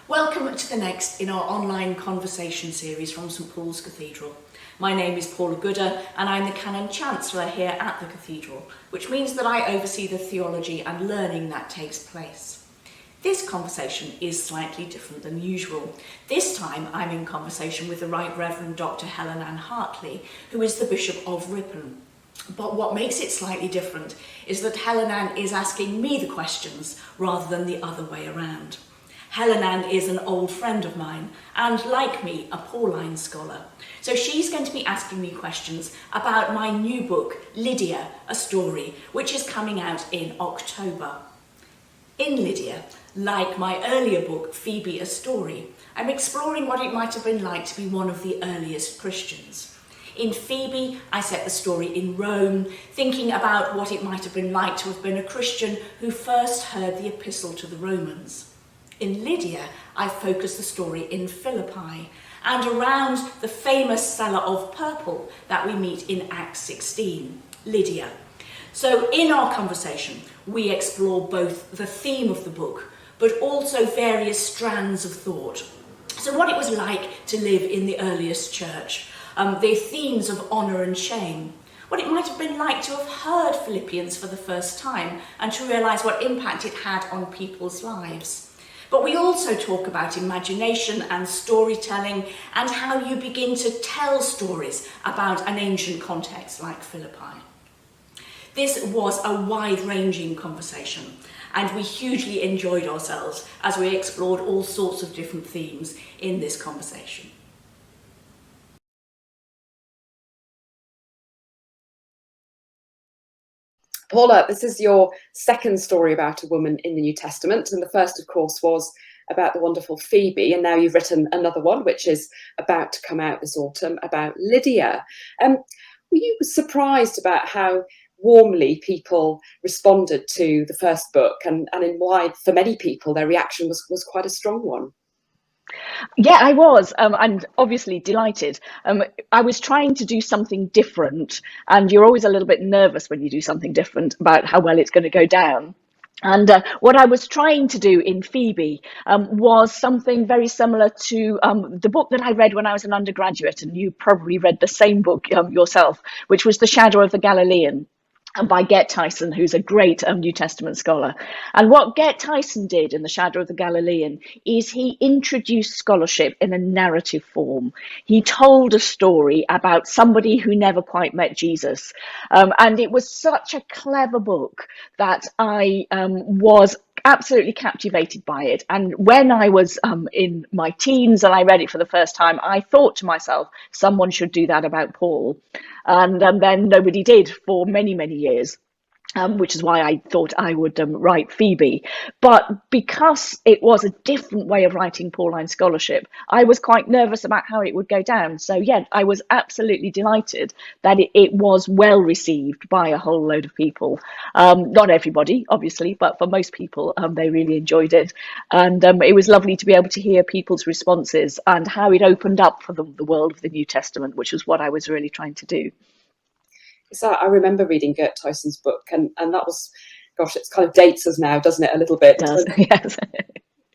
Welcome to the next in our online conversation series from St Paul's Cathedral. My name is Paula Gooder and I'm the Canon Chancellor here at the Cathedral, which means that I oversee the theology and learning that takes place. This conversation is slightly different than usual. This time I'm in conversation with the Right Reverend Dr. Helen-Ann Hartley, who is the Bishop of Ripon. But what makes it slightly different is that Helen-Ann is asking me the questions rather than the other way around. Helen-Ann is an old friend of mine and, like me, a Pauline scholar. So she's going to be asking me questions about my new book, Lydia, a Story, which is coming out in October. In Lydia, like my earlier book, Phoebe, a Story, I'm exploring what it might have been like to be one of the earliest Christians. In Phoebe, I set the story in Rome, thinking about what it might have been like to have been a Christian who first heard the epistle to the Romans. In Lydia, I focus the story in Philippi and around the famous seller of purple that we meet in Acts 16, Lydia. So in our conversation, we explore both the theme of the book, but also various strands of thought. So what it was like to live in the earliest church, the themes of honour and shame, what it might have been like to have heard Philippians for the first time and to realise what impact it had on people's lives. But we also talk about imagination and storytelling and how you begin to tell stories about an ancient context like Philippi. This was a wide-ranging conversation and we hugely enjoyed ourselves as we explored all sorts of different themes in this conversation. Paula, this is your second story about a woman in the New Testament, and the first, of course, was about the wonderful Phoebe, and now you've written another one, which is about to come out this autumn, about Lydia. Were you surprised about how warmly people responded to the first book, and in why, for many people, their reaction was quite a strong one? Yeah, I was, and obviously delighted. I was trying to do something different, and you're always a little bit nervous when you do something different about how well it's going to go down. And what I was trying to do in Phoebe was something very similar to the book that I read when I was an undergraduate, and you probably read the same book yourself, which was The Shadow of the Galilean, by Get Tyson, who's a great New Testament scholar. And what Get Tyson did in The Shadow of the Galilean is he introduced scholarship in a narrative form. He told a story about somebody who never quite met Jesus. And it was such a clever book that I was absolutely captivated by it. And when I was in my teens and I read it for the first time, I thought to myself, someone should do that about Paul. And then nobody did for many, many years. Which is why I thought I would write Phoebe. But because it was a different way of writing Pauline scholarship, I was quite nervous about how it would go down. So yeah, I was absolutely delighted that it was well received by a whole load of people. Not everybody, obviously, but for most people, they really enjoyed it. And it was lovely to be able to hear people's responses and how it opened up for the world of the New Testament, which was what I was really trying to do. So I remember reading Gert Tyson's book, and that was, gosh, it kind of dates us now, doesn't it, a little bit? It does, yes.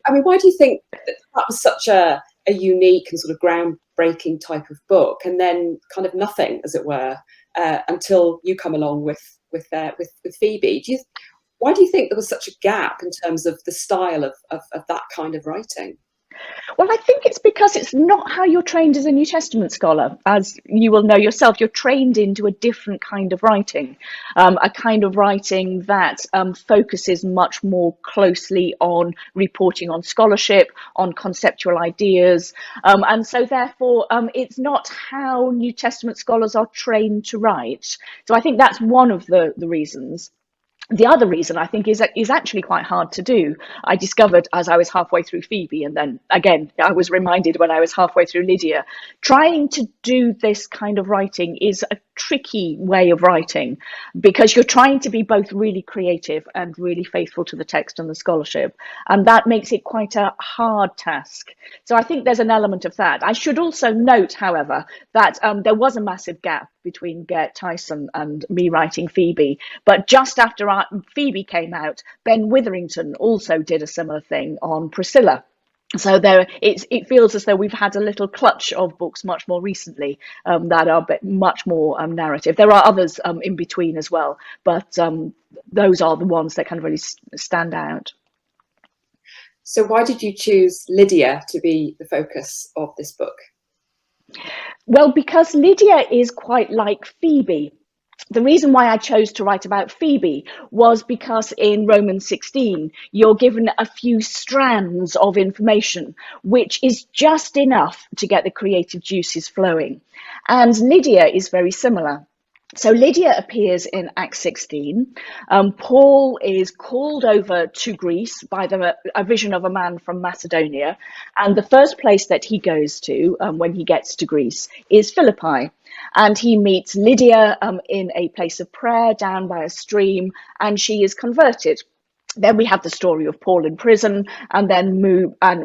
I mean, why do you think that was such a unique and sort of groundbreaking type of book, and then kind of nothing, as it were, until you come along with Phoebe? Why do you think there was such a gap in terms of the style of that kind of writing? Well, I think it's because it's not how you're trained as a New Testament scholar. As you will know yourself, you're trained into a different kind of writing, a kind of writing that focuses much more closely on reporting on scholarship, on conceptual ideas. And so therefore, it's not how New Testament scholars are trained to write. So I think that's one of the reasons. The other reason I think is actually quite hard to do. I discovered as I was halfway through Phoebe, and then again, I was reminded when I was halfway through Lydia, trying to do this kind of writing is a tricky way of writing because you're trying to be both really creative and really faithful to the text and the scholarship. And that makes it quite a hard task. So I think there's an element of that. I should also note, however, that there was a massive gap between Gert Tyson and me writing Phoebe. But just after Phoebe came out, Ben Witherington also did a similar thing on Priscilla. So it feels as though we've had a little clutch of books much more recently that are much more narrative. There are others in between as well, but those are the ones that kind of really stand out. So why did you choose Lydia to be the focus of this book? Well, because Lydia is quite like Phoebe. The reason why I chose to write about Phoebe was because in Romans 16, you're given a few strands of information, which is just enough to get the creative juices flowing. And Lydia is very similar. So Lydia appears in Acts 16. Paul is called over to Greece by a vision of a man from Macedonia. And the first place that he goes to when he gets to Greece is Philippi. And he meets Lydia in a place of prayer down by a stream, and she is converted. Then we have the story of Paul in prison, and then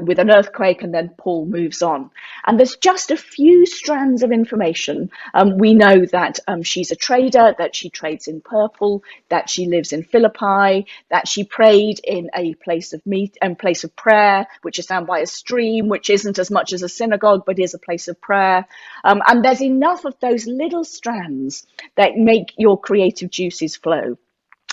with an earthquake, and then Paul moves on. And there's just a few strands of information. We know that she's a trader, that she trades in purple, that she lives in Philippi, that she prayed in a place of prayer, which is down by a stream, which isn't as much as a synagogue, but is a place of prayer. And there's enough of those little strands that make your creative juices flow.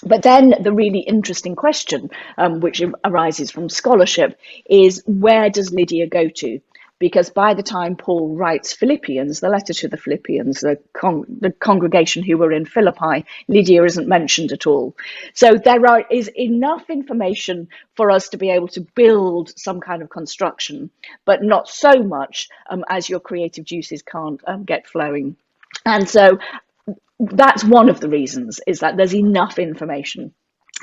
But then the really interesting question, which arises from scholarship, is where does Lydia go to? Because by the time Paul writes Philippians, the letter to the Philippians, the congregation who were in Philippi, Lydia isn't mentioned at all. So is enough information for us to be able to build some kind of construction, but not so much as your creative juices can't get flowing. And so that's one of the reasons, is that there's enough information.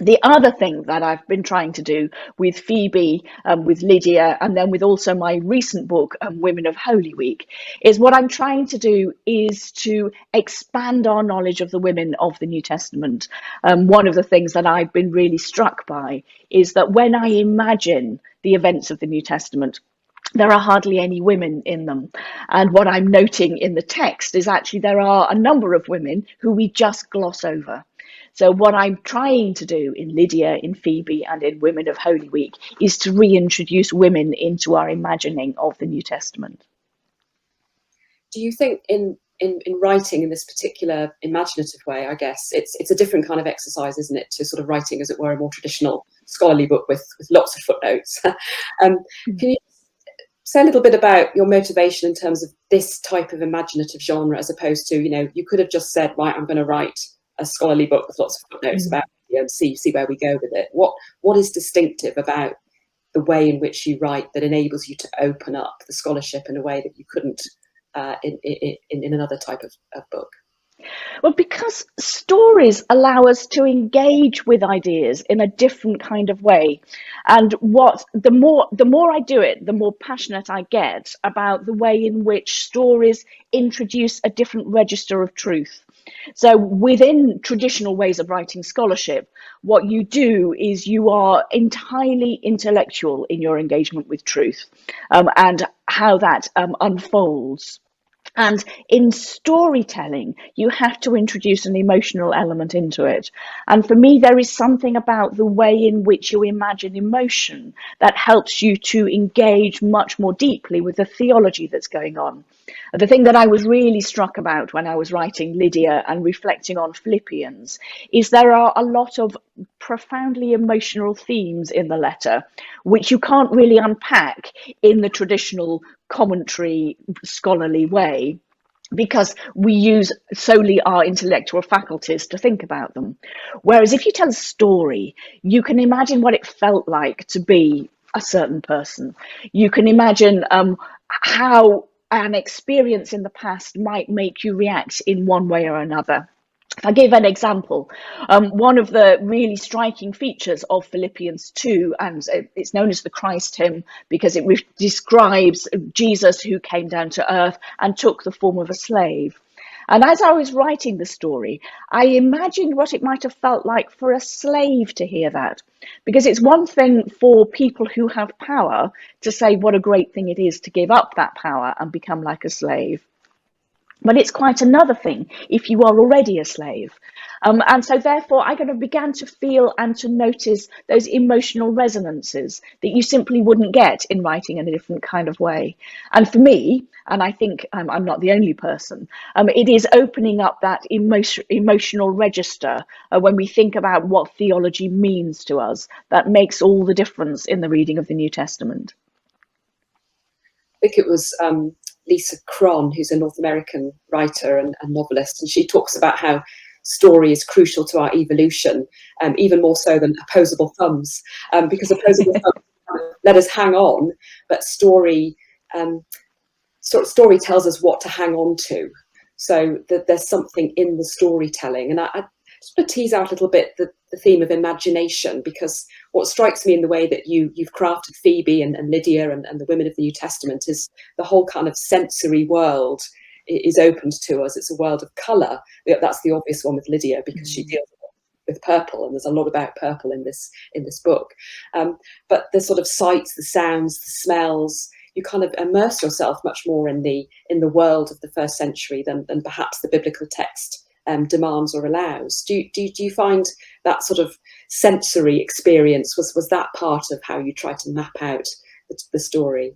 The other thing that I've been trying to do with Phoebe, with Lydia, and then with also my recent book, Women of Holy Week, is what I'm trying to do is to expand our knowledge of the women of the New Testament. One of the things that I've been really struck by is that when I imagine the events of the New Testament, there are hardly any women in them. And what I'm noting in the text is actually there are a number of women who we just gloss over. So what I'm trying to do in Lydia, in Phoebe, and in Women of Holy Week is to reintroduce women into our imagining of the New Testament. Do you think in writing in this particular imaginative way, I guess, it's a different kind of exercise, isn't it, to sort of writing, as it were, a more traditional scholarly book with lots of footnotes? Can you say a little bit about your motivation in terms of this type of imaginative genre, as opposed to, you could have just said, right, I'm going to write a scholarly book with lots of footnotes about it and see where we go with it. What is distinctive about the way in which you write that enables you to open up the scholarship in a way that you couldn't in another type of book? Well, because stories allow us to engage with ideas in a different kind of way. And the more I do it, the more passionate I get about the way in which stories introduce a different register of truth. So within traditional ways of writing scholarship, what you do is you are entirely intellectual in your engagement with truth, and how that unfolds. And in storytelling, you have to introduce an emotional element into it. And for me, there is something about the way in which you imagine emotion that helps you to engage much more deeply with the theology that's going on. The thing that I was really struck about when I was writing Lydia and reflecting on Philippians is there are a lot of profoundly emotional themes in the letter, which you can't really unpack in the traditional commentary scholarly way, because we use solely our intellectual faculties to think about them. Whereas if you tell a story, you can imagine what it felt like to be a certain person. You can imagine how an experience in the past might make you react in one way or another. If I give an example, one of the really striking features of Philippians 2, and it's known as the Christ hymn because it describes Jesus who came down to earth and took the form of a slave. And as I was writing the story, I imagined what it might have felt like for a slave to hear that. Because it's one thing for people who have power to say what a great thing it is to give up that power and become like a slave. But it's quite another thing if you are already a slave. And so therefore I kind of began to feel and to notice those emotional resonances that you simply wouldn't get in writing in a different kind of way. And for me, and I think I'm not the only person, it is opening up that emotional register when we think about what theology means to us that makes all the difference in the reading of the New Testament. I think it was Lisa Cron, who's a North American writer and novelist, and she talks about how story is crucial to our evolution, even more so than opposable thumbs, because opposable thumbs let us hang on, but story tells us what to hang on to. So that there's something in the storytelling, and I just want to tease out a little bit the theme of imagination, because what strikes me in the way that you've crafted Phoebe and Lydia and the women of the New Testament is the whole kind of sensory world is opened to us. It's a world of colour. That's the obvious one with Lydia, because she deals with purple, and there's a lot about purple in this book. But the sort of sights, the sounds, the smells, you kind of immerse yourself much more in the world of the first century than perhaps the biblical text demands or allows. Do you find that sort of sensory experience was that part of how you try to map out the story?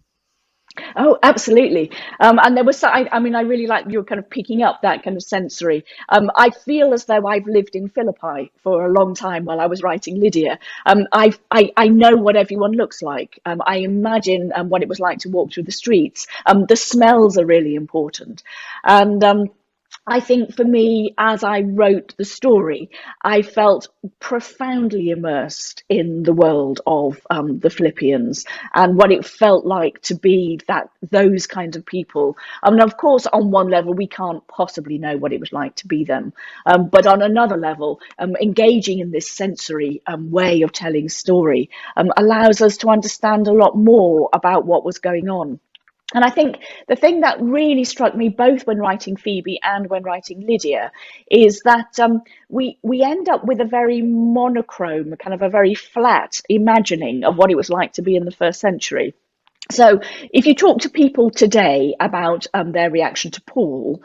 Oh, absolutely. And there was, I mean, I really like you're kind of picking up that kind of sensory. I feel as though I've lived in Philippi for a long time while I was writing Lydia. I know what everyone looks like. I imagine what it was like to walk through the streets. The smells are really important. And I think for me, as I wrote the story, I felt profoundly immersed in the world of the Philippians and what it felt like to be those kind of people. I mean, of course, on one level, we can't possibly know what it was like to be them. But on another level, engaging in this sensory way of telling story allows us to understand a lot more about what was going on. And I think the thing that really struck me both when writing Phoebe and when writing Lydia is that we end up with a very monochrome, kind of a very flat imagining of what it was like to be in the first century. So if you talk to people today about their reaction to Paul,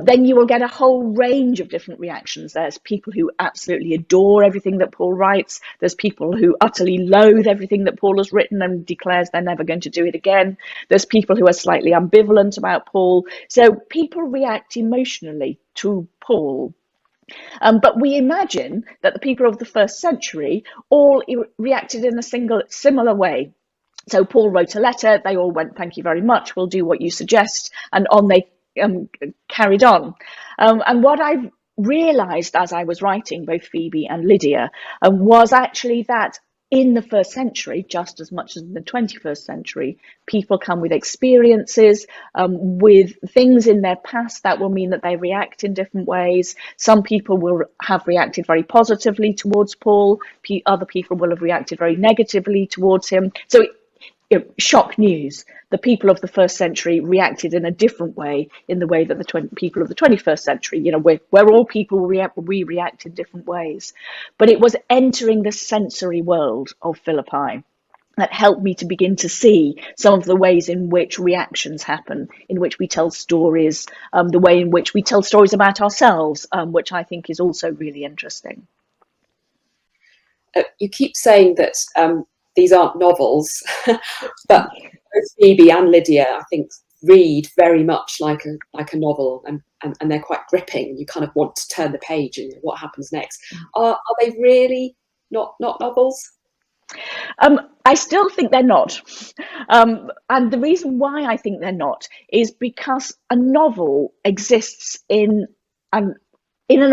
then you will get a whole range of different reactions. There's people who absolutely adore everything that Paul writes. There's people who utterly loathe everything that Paul has written and declares they're never going to do it again. There's people who are slightly ambivalent about Paul. So people react emotionally to Paul. But we imagine that the people of the first century all reacted in a similar way. So Paul wrote a letter, they all went, thank you very much, we'll do what you suggest, and on they carried on. And what I realised as I was writing both Phoebe and Lydia was actually that in the first century, just as much as in the 21st century, people come with experiences, with things in their past that will mean that they react in different ways. Some people will have reacted very positively towards Paul, other people will have reacted very negatively towards him. So shock news. The people of the first century reacted in a different way in the way that the people of the 21st century, we're all people, we react in different ways. But it was entering the sensory world of Philippi that helped me to begin to see some of the ways in which reactions happen, in which we tell stories, the way in which we tell stories about ourselves, which I think is also really interesting. You keep saying that these aren't novels, but both Phoebe and Lydia, I think, read very much like a novel, and they're quite gripping. You kind of want to turn the page and what happens next. Are they really not novels? I still think they're not. And the reason why I think they're not is because a novel exists in and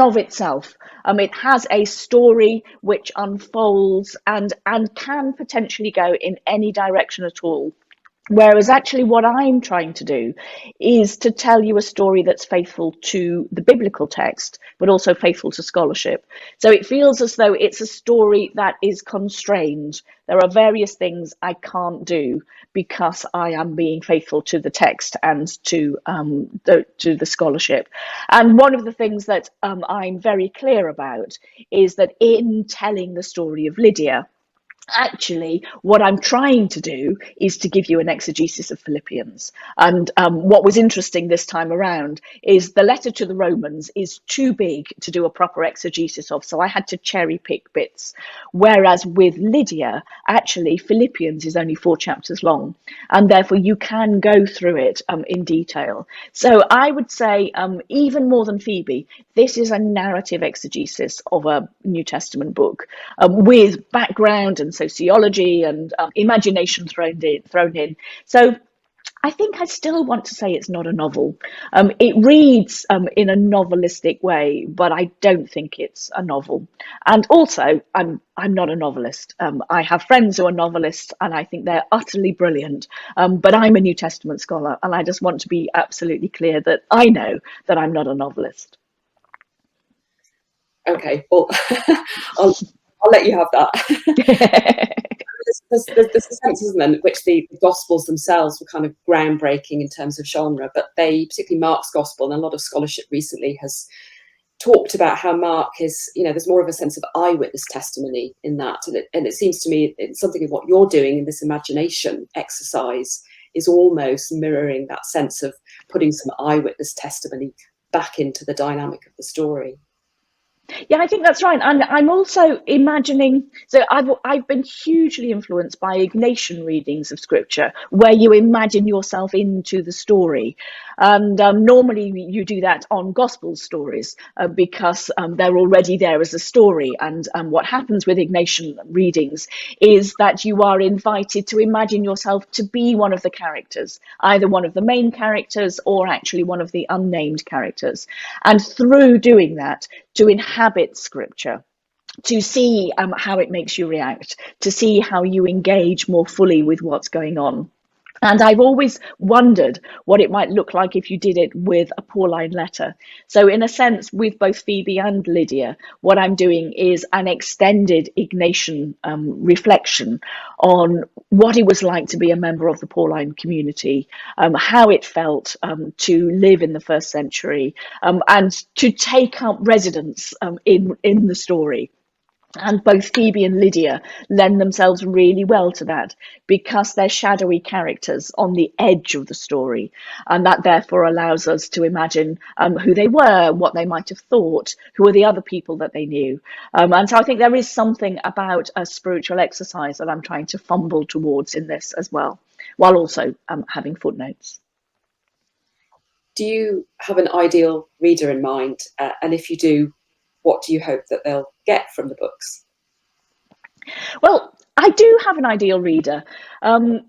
of itself. It has a story which unfolds and can potentially go in any direction at all. Whereas actually what I'm trying to do is to tell you a story that's faithful to the biblical text, but also faithful to scholarship. So it feels as though it's a story that is constrained. There are various things I can't do because I am being faithful to the text and to the scholarship. And one of the things that I'm very clear about is that in telling the story of Lydia, Actually, what I'm trying to do is to give you an exegesis of Philippians. And what was interesting this time around is the letter to the Romans is too big to do a proper exegesis of, so I had to cherry pick bits. Whereas with Lydia, actually, Philippians is only 4 chapters long, and therefore you can go through it in detail. So I would say, even more than Phoebe, this is a narrative exegesis of a New Testament book, with background and sociology and imagination thrown in. So I think I still want to say it's not a novel. It reads in a novelistic way, but I don't think it's a novel. And also, I'm not a novelist. I have friends who are novelists, and I think they're utterly brilliant. But I'm a New Testament scholar, and I just want to be absolutely clear that I know that I'm not a novelist. Okay, well, I'll let you have that. There's a sense, isn't there, in which the Gospels themselves were kind of groundbreaking in terms of genre, but they, particularly Mark's Gospel, and a lot of scholarship recently has talked about how Mark is, there's more of a sense of eyewitness testimony in that. And it seems to me it's something of what you're doing in this imagination exercise is almost mirroring that sense of putting some eyewitness testimony back into the dynamic of the story. Yeah, I think that's right. And I'm also imagining, so I've been hugely influenced by Ignatian readings of scripture, where you imagine yourself into the story. And normally you do that on gospel stories because they're already there as a story. And what happens with Ignatian readings is that you are invited to imagine yourself to be one of the characters, either one of the main characters or actually one of the unnamed characters. And through doing that, to inhabit scripture, to see how it makes you react, to see how you engage more fully with what's going on. And I've always wondered what it might look like if you did it with a Pauline letter. So in a sense, with both Phoebe and Lydia, what I'm doing is an extended Ignatian reflection on what it was like to be a member of the Pauline community, how it felt to live in the first century, and to take up residence in the story. And both Phoebe and Lydia lend themselves really well to that because they're shadowy characters on the edge of the story. And that therefore allows us to imagine who they were, what they might have thought, who were the other people that they knew. And so I think there is something about a spiritual exercise that I'm trying to fumble towards in this as well, while also having footnotes. Do you have an ideal reader in mind? And if you do, what do you hope that they'll get from the books? Well, I do have an ideal reader, and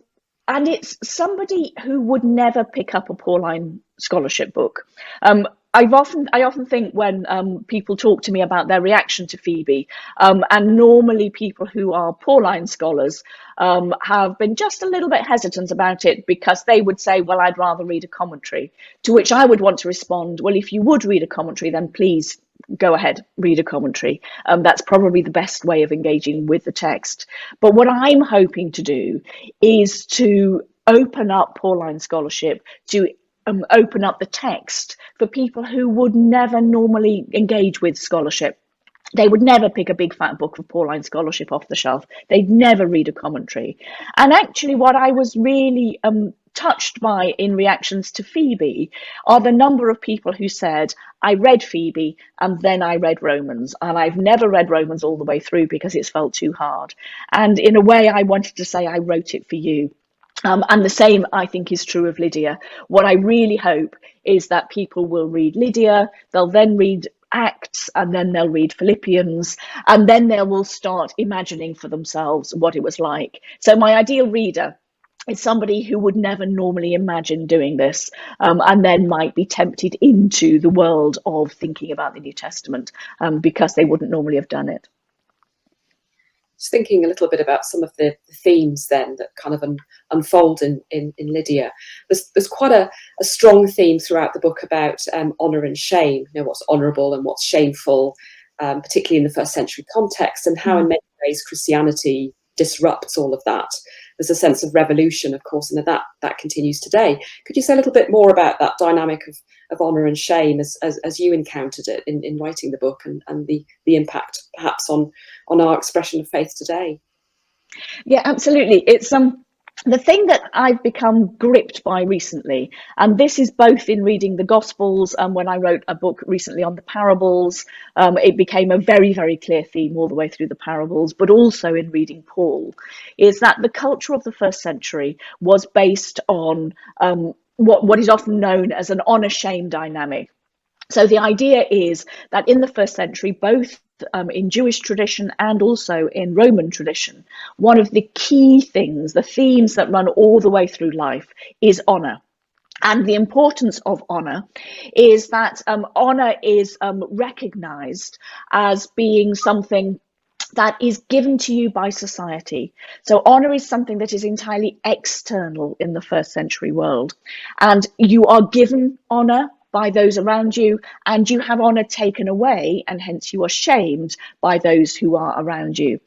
it's somebody who would never pick up a Pauline scholarship book. I often think when people talk to me about their reaction to Phoebe, and normally people who are Pauline scholars have been just a little bit hesitant about it because they would say, well, I'd rather read a commentary, to which I would want to respond, well, if you would read a commentary, then please go ahead, read a commentary. That's probably the best way of engaging with the text. But what I'm hoping to do is to open up Pauline scholarship, to open up the text for people who would never normally engage with scholarship. They would never pick a big fat book of Pauline scholarship off the shelf. They'd never read a commentary. And actually what I was really touched by in reactions to Phoebe are the number of people who said, I read Phoebe and then I read Romans, and I've never read Romans all the way through because it's felt too hard. And in a way, I wanted to say I wrote it for you. And the same, I think, is true of Lydia. What I really hope is that people will read Lydia, they'll then read Acts, and then they'll read Philippians, and then they will start imagining for themselves what it was like. So my ideal reader is somebody who would never normally imagine doing this, and then might be tempted into the world of thinking about the New Testament because they wouldn't normally have done it. Just thinking a little bit about some of the themes then that kind of unfold in Lydia. There's quite a strong theme throughout the book about honour and shame, what's honourable and what's shameful, particularly in the first century context, and how in many ways Christianity disrupts all of that. There's a sense of revolution, of course, and that continues today. Could you say a little bit more about that dynamic of honour and shame as you encountered it in writing the book, and the impact perhaps on our expression of faith today? Yeah, absolutely. It's the thing that I've become gripped by recently, and this is both in reading the Gospels and when I wrote a book recently on the parables, it became a very, very clear theme all the way through the parables, but also in reading Paul, is that the culture of the first century was based on what is often known as an honour-shame dynamic. So the idea is that in the first century, both in Jewish tradition and also in Roman tradition, one of the key things, the themes that run all the way through life, is honour. And the importance of honour is that honour is recognised as being something that is given to you by society. So honour is something that is entirely external in the first century world. And you are given honour by those around you, and you have honour taken away, and hence you are shamed by those who are around you.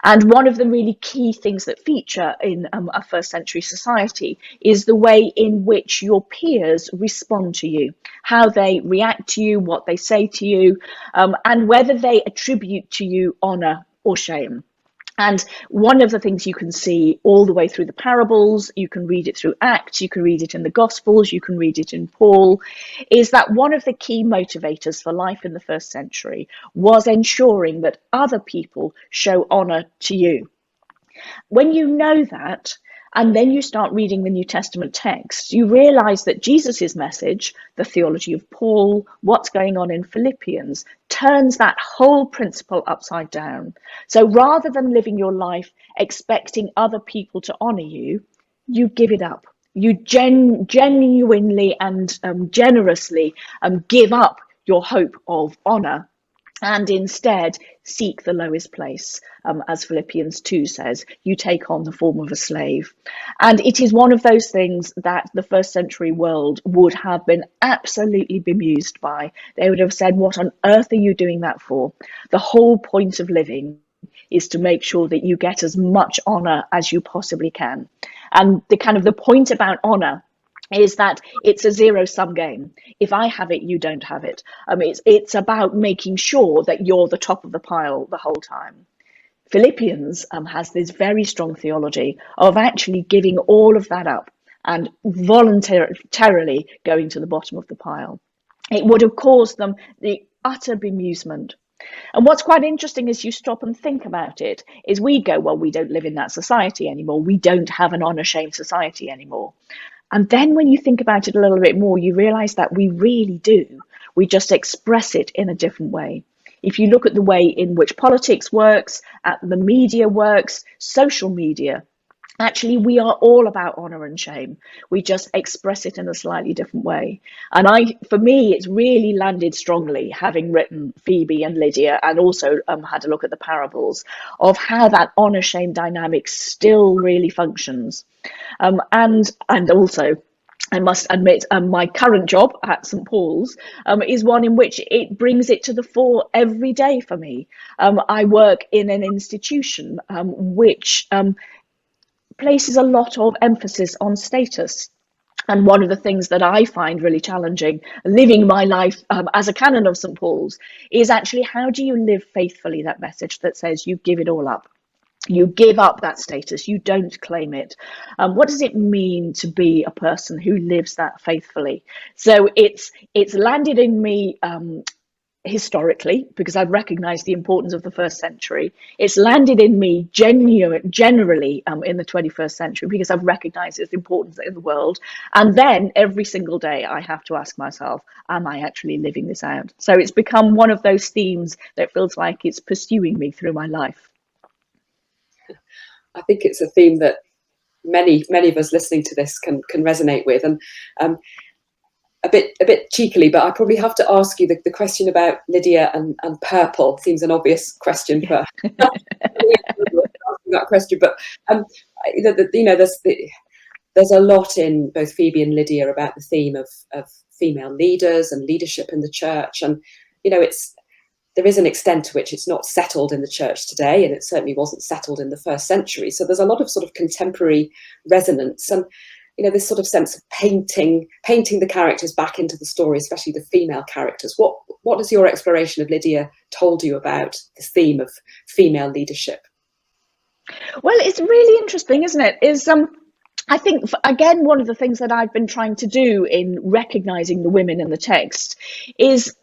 And one of the really key things that feature in a first century society is the way in which your peers respond to you, how they react to you, what they say to you, and whether they attribute to you honour or shame. And one of the things you can see all the way through the parables, you can read it through Acts, you can read it in the Gospels, you can read it in Paul, is that one of the key motivators for life in the first century was ensuring that other people show honour to you. When you know that, and then you start reading the New Testament text, you realise that Jesus's message, the theology of Paul, what's going on in Philippians, turns that whole principle upside down. So rather than living your life expecting other people to honour you, you give it up. You genuinely and generously give up your hope of honour, and instead seek the lowest place. As Philippians 2 says, you take on the form of a slave. And it is one of those things that the first century world would have been absolutely bemused by. They would have said, what on earth are you doing that for? The whole point of living is to make sure that you get as much honour as you possibly can. And the point about honour is that it's a zero-sum game. If I have it, you don't have it. It's about making sure that you're the top of the pile the whole time. Philippians has this very strong theology of actually giving all of that up and voluntarily going to the bottom of the pile. It would have caused them the utter bemusement. And what's quite interesting as you stop and think about it is we go, well, we don't live in that society anymore. We don't have an honour-shame society anymore. And then when you think about it a little bit more, you realise that we really do. We just express it in a different way. If you look at the way in which politics works, at the media works, social media, actually we are all about honour and shame. We just express it in a slightly different way. And for me, it's really landed strongly, having written Phoebe and Lydia and also had a look at the parables, of how that honour-shame dynamic still really functions. And also, I must admit, my current job at St Paul's is one in which it brings it to the fore every day for me. I work in an institution which places a lot of emphasis on status. And one of the things that I find really challenging living my life as a canon of St Paul's is actually, how do you live faithfully that message that says you give it all up? You give up that status, you don't claim it. What does it mean to be a person who lives that faithfully? So it's landed in me historically, because I've recognised the importance of the first century. It's landed in me generally in the 21st century, because I've recognised its importance in the world. And then every single day I have to ask myself, am I actually living this out? So it's become one of those themes that feels like it's pursuing me through my life. I think it's a theme that many of us listening to this can resonate with. And a bit cheekily, but I probably have to ask you the question about Lydia and purple. Seems an obvious question for that question, but there's a lot in both Phoebe and Lydia about the theme of female leaders and leadership in the church, and there is an extent to which it's not settled in the church today, and it certainly wasn't settled in the first century. So there's a lot of sort of contemporary resonance, and this sort of sense of painting the characters back into the story, especially the female characters. What has your exploration of Lydia told you about the theme of female leadership? Well, it's really interesting, isn't it? I think, again, one of the things that I've been trying to do in recognizing the women in the text is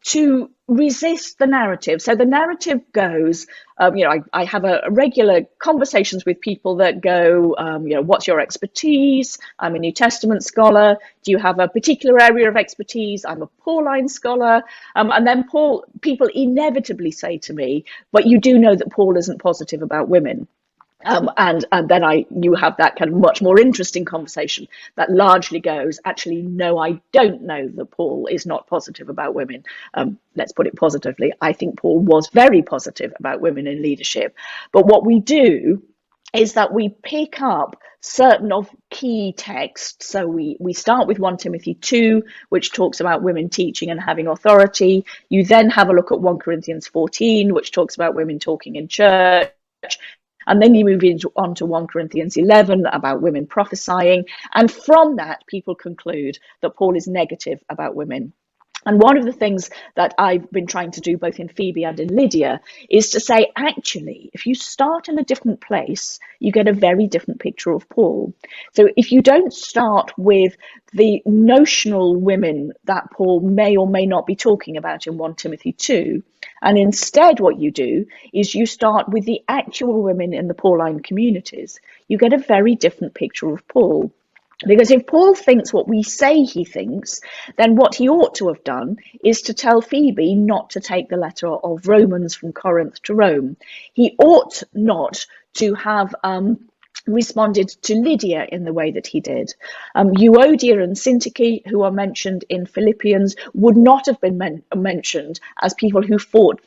to resist the narrative. So the narrative goes, I have a regular conversations with people that go, what's your expertise? I'm a New Testament scholar. Do you have a particular area of expertise? I'm a Pauline scholar. And then people inevitably say to me, but you do know that Paul isn't positive about women. And then you have that kind of much more interesting conversation that largely goes, actually, no, I don't know that Paul is not positive about women. Let's put it positively. I think Paul was very positive about women in leadership. But what we do is that we pick up certain of key texts. So we start with 1 Timothy 2, which talks about women teaching and having authority. You then have a look at 1 Corinthians 14, which talks about women talking in church. And then you move on to 1 Corinthians 11 about women prophesying. And from that, people conclude that Paul is negative about women. And one of the things that I've been trying to do both in Phoebe and in Lydia is to say, actually, if you start in a different place, you get a very different picture of Paul. So if you don't start with the notional women that Paul may or may not be talking about in 1 Timothy 2, and instead what you do is you start with the actual women in the Pauline communities, you get a very different picture of Paul. Because if Paul thinks what we say he thinks, then what he ought to have done is to tell Phoebe not to take the letter of Romans from Corinth to Rome. He ought not to have responded to Lydia in the way that he did. Euodia and Syntyche, who are mentioned in Philippians, would not have been mentioned as people who fought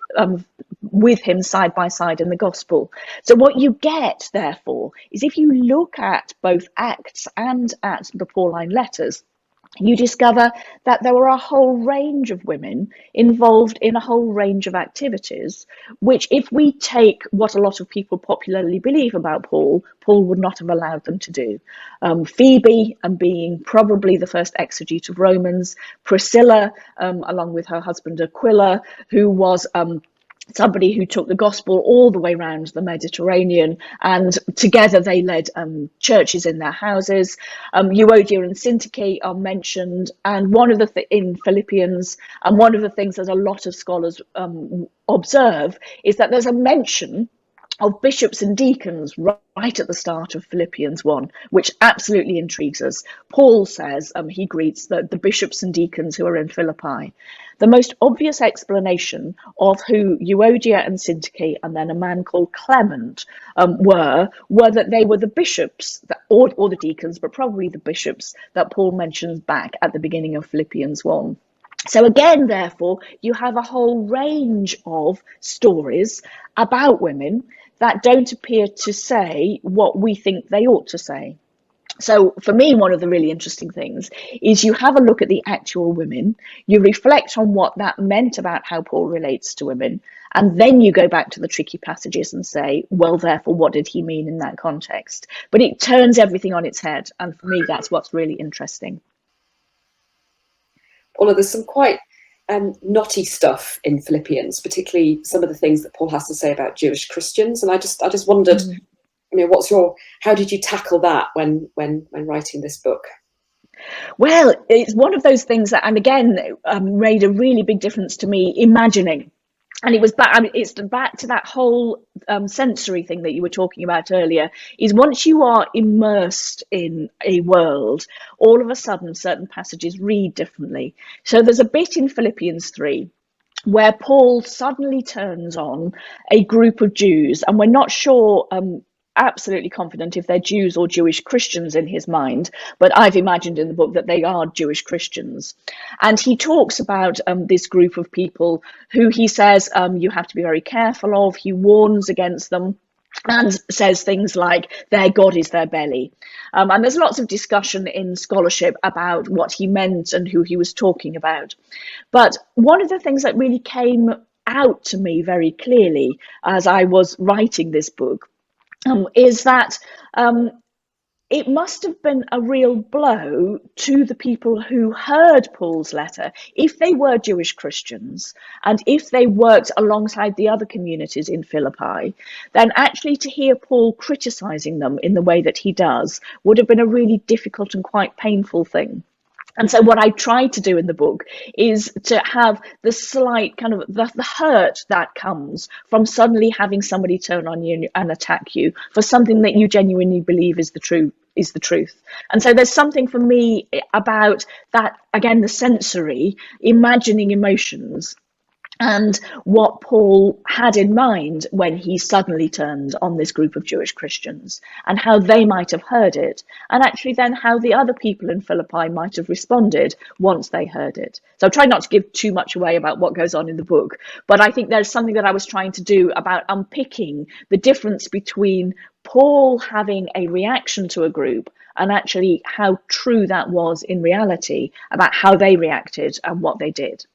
with him side by side in the gospel. So what you get, therefore, is if you look at both Acts and at the Pauline letters, you discover that there were a whole range of women involved in a whole range of activities, which if we take what a lot of people popularly believe about Paul would not have allowed them to do. Phoebe, being probably the first exegete of Romans, Priscilla, along with her husband Aquila, who was somebody who took the gospel all the way around the Mediterranean, and together they led churches in their houses. Euodia and Syntyche are mentioned, and one of the in Philippians, and one of the things that a lot of scholars observe is that there's a mention of bishops and deacons right at the start of Philippians 1, which absolutely intrigues us. Paul says he greets the bishops and deacons who are in Philippi. The most obvious explanation of who Euodia and Syntyche and then a man called Clement were that they were the bishops or the deacons, but probably the bishops that Paul mentions back at the beginning of Philippians 1. So again, therefore, you have a whole range of stories about women that don't appear to say what we think they ought to say. So for me, one of the really interesting things is you have a look at the actual women, you reflect on what that meant about how Paul relates to women, and then you go back to the tricky passages and say, well, therefore, what did he mean in that context? But it turns everything on its head, and for me, that's what's really interesting. Paula, there's some quite knotty stuff in Philippians, particularly some of the things that Paul has to say about Jewish Christians, and I just wondered, how did you tackle that when writing this book? Well, it's one of those things that, and again, made a really big difference to me imagining. And it was back. It's back to that whole sensory thing that you were talking about earlier. Is once you are immersed in a world, all of a sudden certain passages read differently. So there's a bit in Philippians 3 where Paul suddenly turns on a group of Jews, and we're not sure. Absolutely confident if they're Jews or Jewish Christians in his mind, but I've imagined in the book that they are Jewish Christians. And he talks about this group of people who he says you have to be very careful of. He warns against them and says things like their God is their belly. And there's lots of discussion in scholarship about what he meant and who he was talking about. But one of the things that really came out to me very clearly as I was writing this book is that it must have been a real blow to the people who heard Paul's letter, if they were Jewish Christians and if they worked alongside the other communities in Philippi, then actually to hear Paul criticising them in the way that he does would have been a really difficult and quite painful thing. And so what I tried to do in the book is to have the slight kind of the hurt that comes from suddenly having somebody turn on you and attack you for something that you genuinely believe is the truth. And so there's something for me about that, again, the sensory, imagining emotions, and what Paul had in mind when he suddenly turned on this group of Jewish Christians, and how they might have heard it, and actually then how the other people in Philippi might have responded once they heard it. So I tried not to give too much away about what goes on in the book, but I think there's something that I was trying to do about unpicking the difference between Paul having a reaction to a group and actually how true that was in reality about how they reacted and what they did.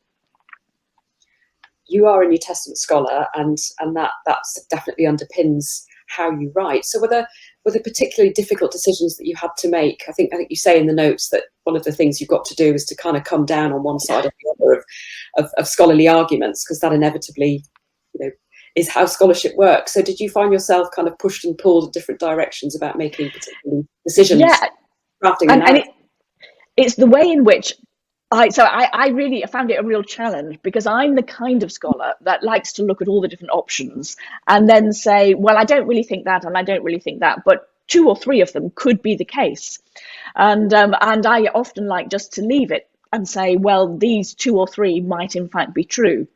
You are a New Testament scholar, and that definitely underpins how you write. So were there particularly difficult decisions that you had to make? I think you say in the notes that one of the things you've got to do is to kind of come down on one side or the other of scholarly arguments, because that inevitably, is how scholarship works. So did you find yourself kind of pushed and pulled in different directions about making particular decisions? Yeah, crafting and it's the way in which I really found it a real challenge, because I'm the kind of scholar that likes to look at all the different options and then say, well, I don't really think that, and I don't really think that, but 2 or 3 of them could be the case. And I often like just to leave it and say, well, these 2 or 3 might in fact be true.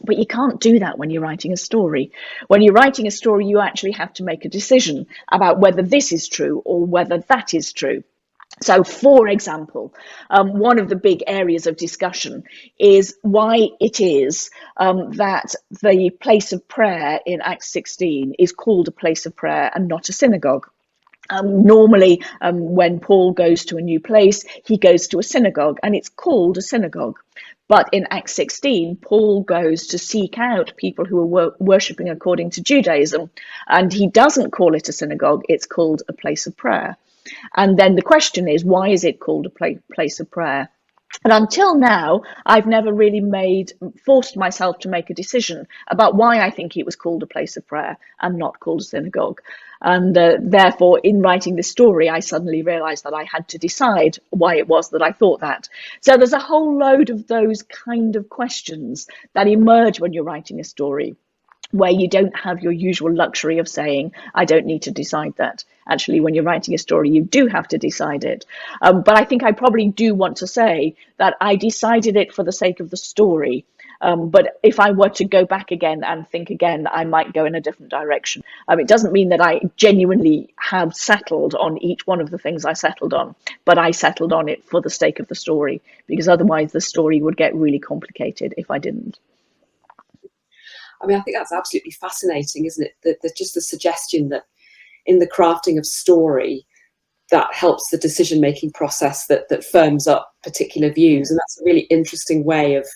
But you can't do that when you're writing a story. When you're writing a story, you actually have to make a decision about whether this is true or whether that is true. So, for example, one of the big areas of discussion is why it is that the place of prayer in Acts 16 is called a place of prayer and not a synagogue. Normally, when Paul goes to a new place, he goes to a synagogue, and it's called a synagogue. But in Acts 16, Paul goes to seek out people who are worshipping according to Judaism, and he doesn't call it a synagogue, it's called a place of prayer. And then the question is, why is it called a place of prayer? And until now, I've never really forced myself to make a decision about why I think it was called a place of prayer and not called a synagogue. And therefore, in writing this story, I suddenly realized that I had to decide why it was that I thought that. So there's a whole load of those kind of questions that emerge when you're writing a story, where you don't have your usual luxury of saying, I don't need to decide that. Actually, when you're writing a story, you do have to decide it. But I think I probably do want to say that I decided it for the sake of the story. But if I were to go back again and think again, I might go in a different direction. It doesn't mean that I genuinely have settled on each one of the things I settled on, but I settled on it for the sake of the story, because otherwise the story would get really complicated if I didn't. I mean, I think that's absolutely fascinating, isn't it? That just the suggestion that in the crafting of story, that helps the decision-making process that firms up particular views. And that's a really interesting way of,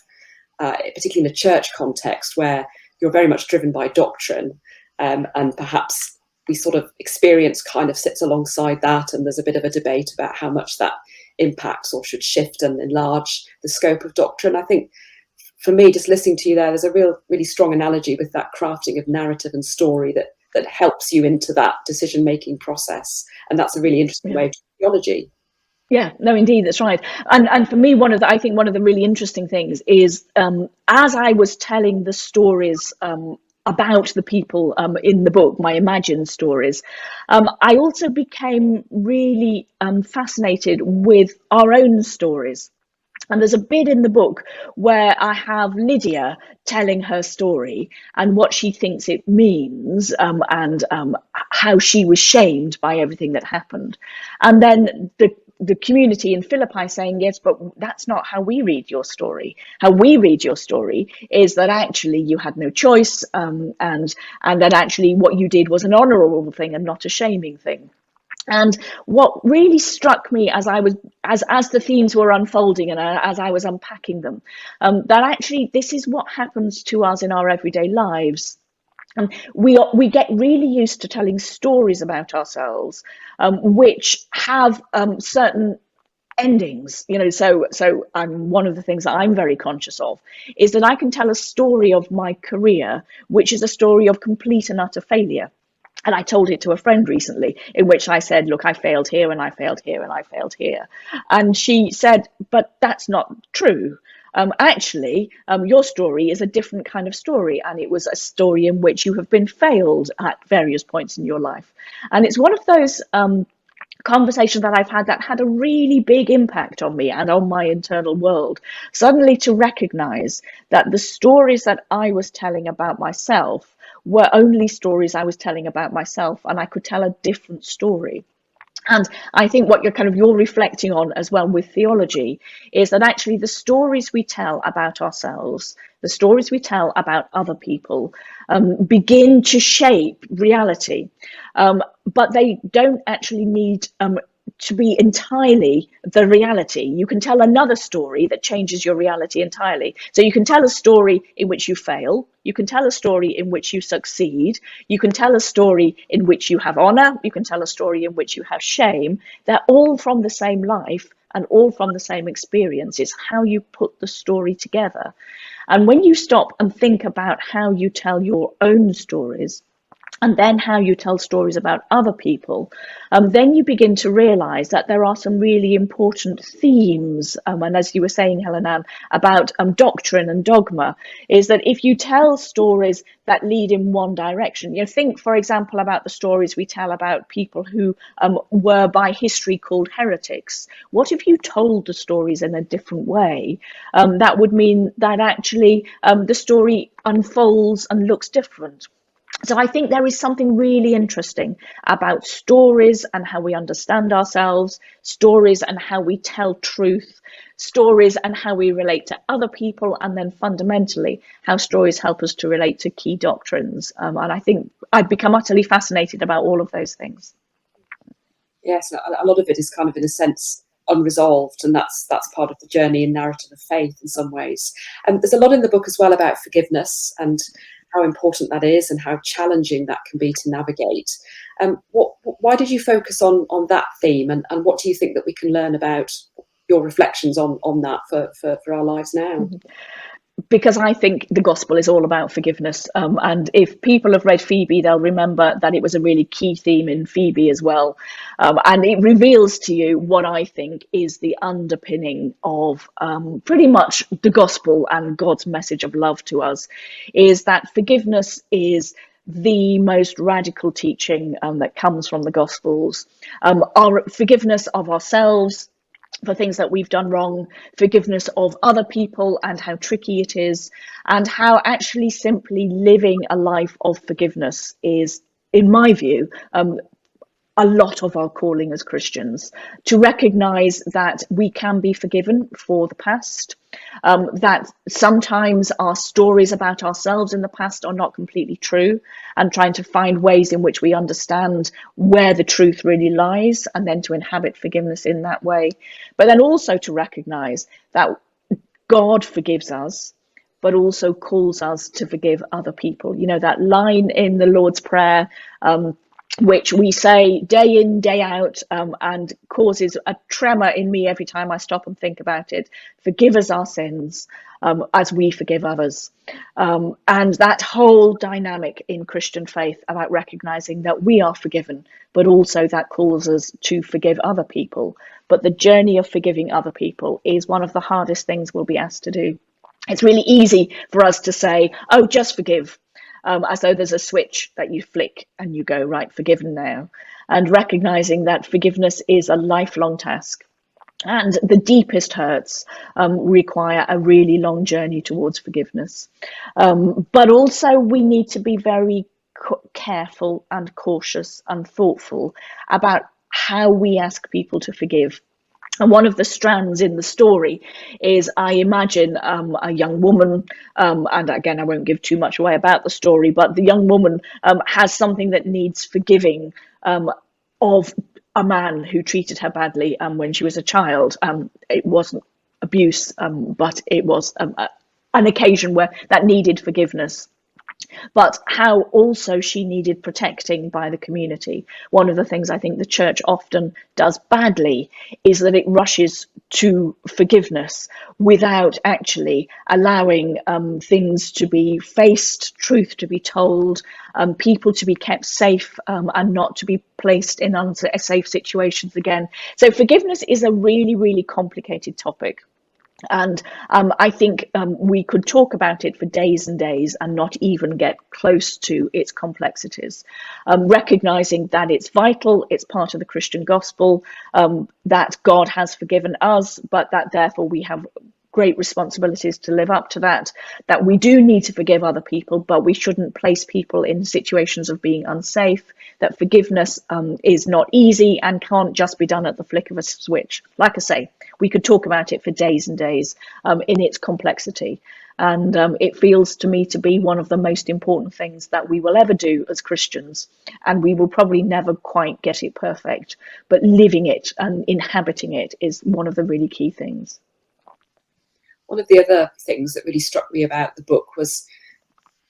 particularly in a church context, where you're very much driven by doctrine, and perhaps the sort of experience kind of sits alongside that, and there's a bit of a debate about how much that impacts or should shift and enlarge the scope of doctrine. I think, for me, just listening to you there, there's a really strong analogy with that crafting of narrative and story that helps you into that decision-making process. And that's a really interesting way of theology. Yeah, no, indeed, that's right. And for me, I think one of the really interesting things is, as I was telling the stories about the people in the book, my imagined stories, I also became really fascinated with our own stories. And there's a bit in the book where I have Lydia telling her story and what she thinks it means, and how she was shamed by everything that happened. And then the community in Philippi saying, yes, but that's not how we read your story. How we read your story is that actually you had no choice, and that actually what you did was an honourable thing and not a shaming thing. And what really struck me as the themes were unfolding and as I was unpacking them, that actually this is what happens to us in our everyday lives. We get really used to telling stories about ourselves, which have certain endings. So one of the things that I'm very conscious of is that I can tell a story of my career, which is a story of complete and utter failure. And I told it to a friend recently, in which I said, look, I failed here and I failed here and I failed here. And she said, but that's not true. Actually, your story is a different kind of story. And it was a story in which you have been failed at various points in your life. And it's one of those conversation that I've had that had a really big impact on me and on my internal world. Suddenly to recognize that the stories that I was telling about myself were only stories I was telling about myself, and I could tell a different story. And I think what you're reflecting on as well with theology is that actually the stories we tell about ourselves, the stories we tell about other people, begin to shape reality. But they don't actually need to be entirely the reality. You can tell another story that changes your reality entirely. So you can tell a story in which you fail. You can tell a story in which you succeed. You can tell a story in which you have honor. You can tell a story in which you have shame. They're all from the same life and all from the same experience. It's how you put the story together. And when you stop and think about how you tell your own stories, and then how you tell stories about other people, then you begin to realize that there are some really important themes. And as you were saying, Helen-Ann, about doctrine and dogma, is that if you tell stories that lead in one direction, think, for example, about the stories we tell about people who were by history called heretics. What if you told the stories in a different way? That would mean that actually the story unfolds and looks different. So I think there is something really interesting about stories and how we understand ourselves, stories and how we tell truth, stories and how we relate to other people, and then fundamentally how stories help us to relate to key doctrines. And I think I've become utterly fascinated about all of those things. Yes, a lot of it is kind of, in a sense, unresolved, and that's part of the journey and narrative of faith in some ways. And there's a lot in the book as well about forgiveness and how important that is and how challenging that can be to navigate. Why did you focus on that theme, and what do you think that we can learn about your reflections on that for our lives now? Because I think the gospel is all about forgiveness. And if people have read Phoebe, they'll remember that it was a really key theme in Phoebe as well. And it reveals to you what I think is the underpinning of pretty much the gospel and God's message of love to us, is that forgiveness is the most radical teaching that comes from the Gospels. Our forgiveness of ourselves for things that we've done wrong, forgiveness of other people and how tricky it is, and how actually simply living a life of forgiveness is, in my view, a lot of our calling as Christians, to recognize that we can be forgiven for the past, that sometimes our stories about ourselves in the past are not completely true, and trying to find ways in which we understand where the truth really lies, and then to inhabit forgiveness in that way. But then also to recognize that God forgives us, but also calls us to forgive other people. That line in the Lord's Prayer, which we say day in, day out, and causes a tremor in me every time I stop and think about it. Forgive us our sins as we forgive others. And that whole dynamic in Christian faith about recognizing that we are forgiven, but also that calls us to forgive other people. But the journey of forgiving other people is one of the hardest things we'll be asked to do. It's really easy for us to say, oh, just forgive. As though there's a switch that you flick and you go, right, forgiven now. And recognizing that forgiveness is a lifelong task. And the deepest hurts require a really long journey towards forgiveness. But also we need to be very careful and cautious and thoughtful about how we ask people to forgive. And one of the strands in the story is, I imagine, a young woman, and again, I won't give too much away about the story, but the young woman has something that needs forgiving of a man who treated her badly when she was a child. It wasn't abuse, but it was an occasion where that needed forgiveness. but how also she needed protecting by the community. One of the things I think the church often does badly is that it rushes to forgiveness without actually allowing things to be faced, truth to be told, people to be kept safe, and not to be placed in unsafe situations again. So forgiveness is a really, really complicated topic. And I think we could talk about it for days and days and not even get close to its complexities. Recognizing that it's vital, it's part of the Christian gospel, that God has forgiven us, but that therefore we have great responsibilities to live up to that we do need to forgive other people, but we shouldn't place people in situations of being unsafe, that forgiveness is not easy and can't just be done at the flick of a switch. Like I say, we could talk about it for days and days in its complexity. And it feels to me to be one of the most important things that we will ever do as Christians. And we will probably never quite get it perfect, but living it and inhabiting it is one of the really key things. One of the other things that really struck me about the book was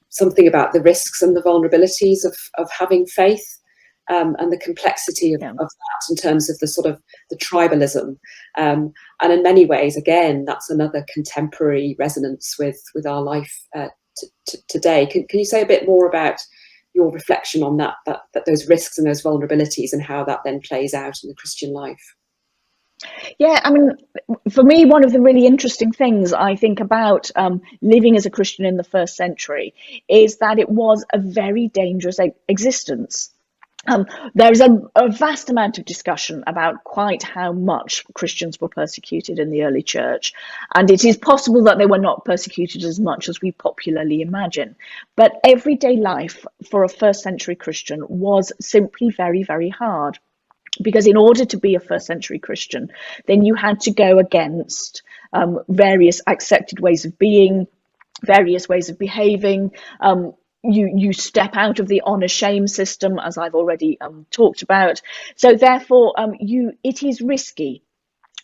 something about the risks and the vulnerabilities of having faith, and the complexity of that in terms of the sort of the tribalism. And in many ways, again, that's another contemporary resonance with our life today. Can you say a bit more about your reflection on that those risks and those vulnerabilities and how that then plays out in the Christian life? Yeah, I mean, for me, one of the really interesting things I think about living as a Christian in the first century is that it was a very dangerous existence. There is a vast amount of discussion about quite how much Christians were persecuted in the early church, and it is possible that they were not persecuted as much as we popularly imagine. But everyday life for a first century Christian was simply very, very hard. Because in order to be a first century Christian, then you had to go against various accepted ways of being, various ways of behaving. You step out of the honour shame system, as I've already talked about. So therefore, it is risky.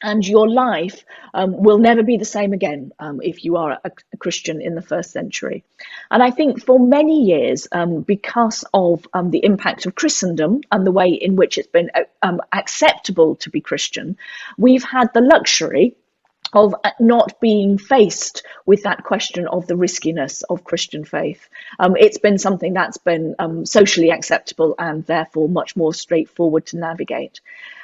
And your life will never be the same again if you are a Christian in the first century. And I think for many years, because of the impact of Christendom and the way in which it's been acceptable to be Christian, we've had the luxury of not being faced with that question of the riskiness of Christian faith. It's been something that's been socially acceptable and therefore much more straightforward to navigate.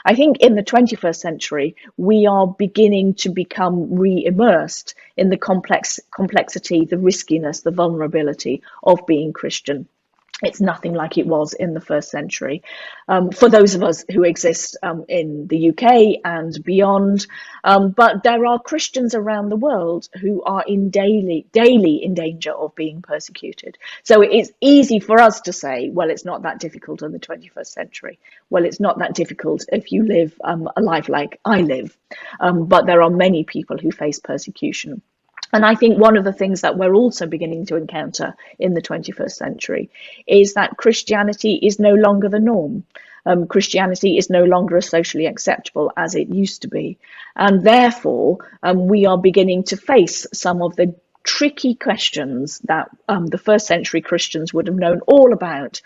I think in the 21st century, we are beginning to become re-immersed in the complexity, the riskiness, the vulnerability of being Christian. It's nothing like it was in the first century. For those of us who exist in the UK and beyond, but there are Christians around the world who are daily in danger of being persecuted. So it's easy for us to say, well, it's not that difficult in the 21st century. Well, it's not that difficult if you live a life like I live. But there are many people who face persecution. And I think one of the things that we're also beginning to encounter in the 21st century is that Christianity is no longer the norm. Christianity is no longer as socially acceptable as it used to be. And therefore, we are beginning to face some of the tricky questions that the first century Christians would have known all about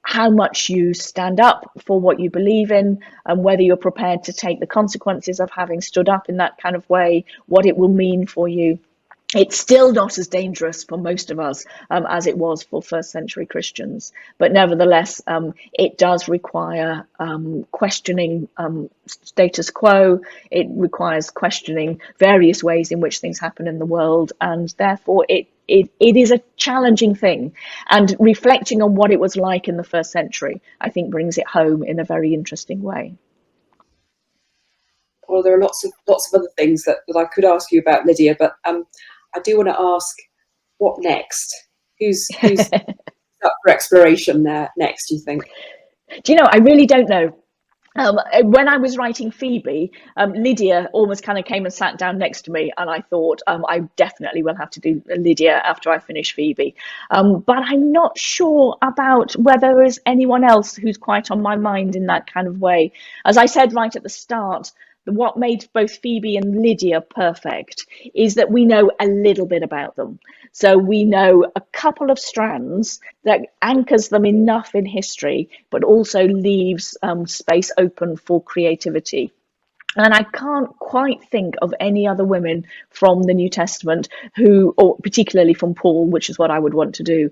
how much you stand up for what you believe in, and whether you're prepared to take the consequences of having stood up in that kind of way, what it will mean for you. It's still not as dangerous for most of us as it was for first century Christians. But nevertheless, it does require questioning status quo. It requires questioning various ways in which things happen in the world. And therefore, it is a challenging thing. And reflecting on what it was like in the first century, I think brings it home in a very interesting way. Well, there are lots of other things that I could ask you about, Lydia, but I do want to ask, what next? Who's up for exploration there next, do you think? Do you know, I really don't know. When I was writing Phoebe, Lydia almost kind of came and sat down next to me, and I thought I definitely will have to do Lydia after I finish Phoebe. But I'm not sure about whether there is anyone else who's quite on my mind in that kind of way. As I said right at the start, what made both Phoebe and Lydia perfect is that we know a little bit about them. So we know a couple of strands that anchors them enough in history, but also leaves space open for creativity. And I can't quite think of any other women from the New Testament who, or particularly from Paul, which is what I would want to do,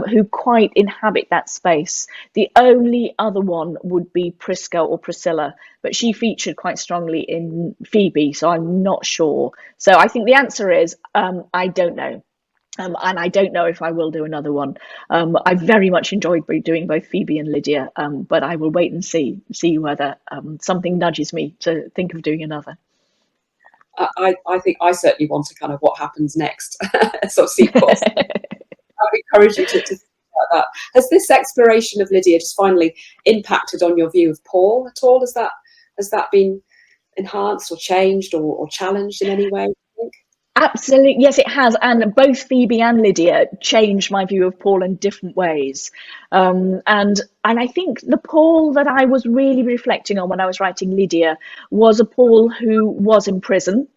who quite inhabit that space. The only other one would be Prisca or Priscilla, but she featured quite strongly in Phoebe, so I'm not sure. So I think the answer is I don't know. And I don't know if I will do another one. I very much enjoyed doing both Phoebe and Lydia, but I will wait and see whether something nudges me to think of doing another. I think I certainly want to kind of what happens next sort of sequence. I would encourage you to think about that. Has this exploration of Lydia just finally impacted on your view of Paul at all? Has that been enhanced or changed or challenged in any way? Absolutely, yes, it has, and both Phoebe and Lydia changed my view of Paul in different ways. And I think the Paul that I was really reflecting on when I was writing Lydia was a Paul who was in prison.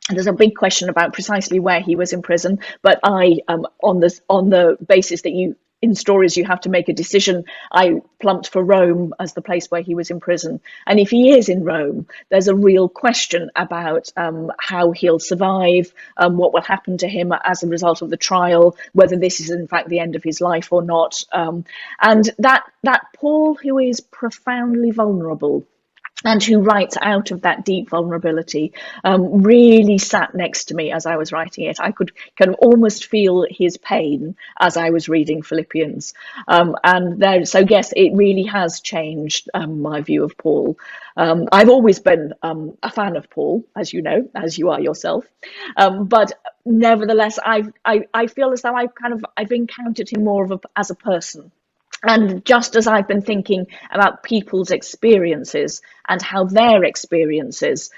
And there's a big question about precisely where he was in prison, but I, on the basis that in stories you have to make a decision, I plumped for Rome as the place where he was in prison. And if he is in Rome, there's a real question about how he'll survive, what will happen to him as a result of the trial, whether this is in fact the end of his life or not. And that Paul who is profoundly vulnerable and who writes out of that deep vulnerability, really sat next to me as I was writing it. I could kind of almost feel his pain as I was reading Philippians. So yes, it really has changed my view of Paul. I've always been a fan of Paul, as you know, as you are yourself. But nevertheless, I feel as though I've encountered him more as a person. And just as I've been thinking about people's experiences and how their experiences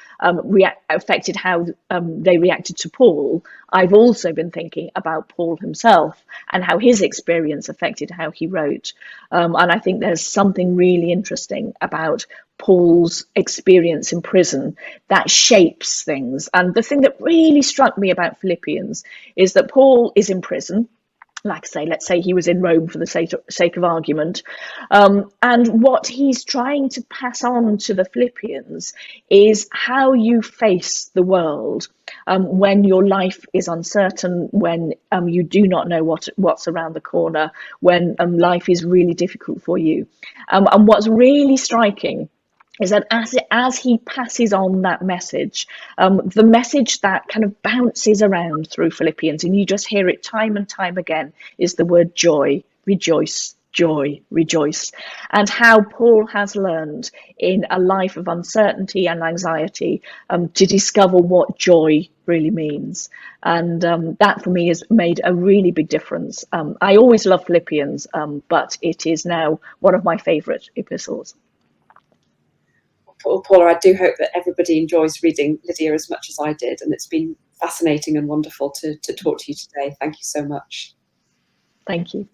affected how they reacted to Paul, I've also been thinking about Paul himself and how his experience affected how he wrote. And I think there's something really interesting about Paul's experience in prison that shapes things. And the thing that really struck me about Philippians is that Paul is in prison. Like I say, let's say he was in Rome for the sake of argument. And what he's trying to pass on to the Philippians is how you face the world when your life is uncertain, when you do not know what's around the corner, when life is really difficult for you. And what's really striking is that as he passes on that message, the message that kind of bounces around through Philippians, and you just hear it time and time again, is the word joy, rejoice, joy, rejoice. And how Paul has learned in a life of uncertainty and anxiety to discover what joy really means. And that for me has made a really big difference. I always loved Philippians, but it is now one of my favourite epistles. Paula, I do hope that everybody enjoys reading Lydia as much as I did, and it's been fascinating and wonderful to talk to you today. Thank you so much. Thank you.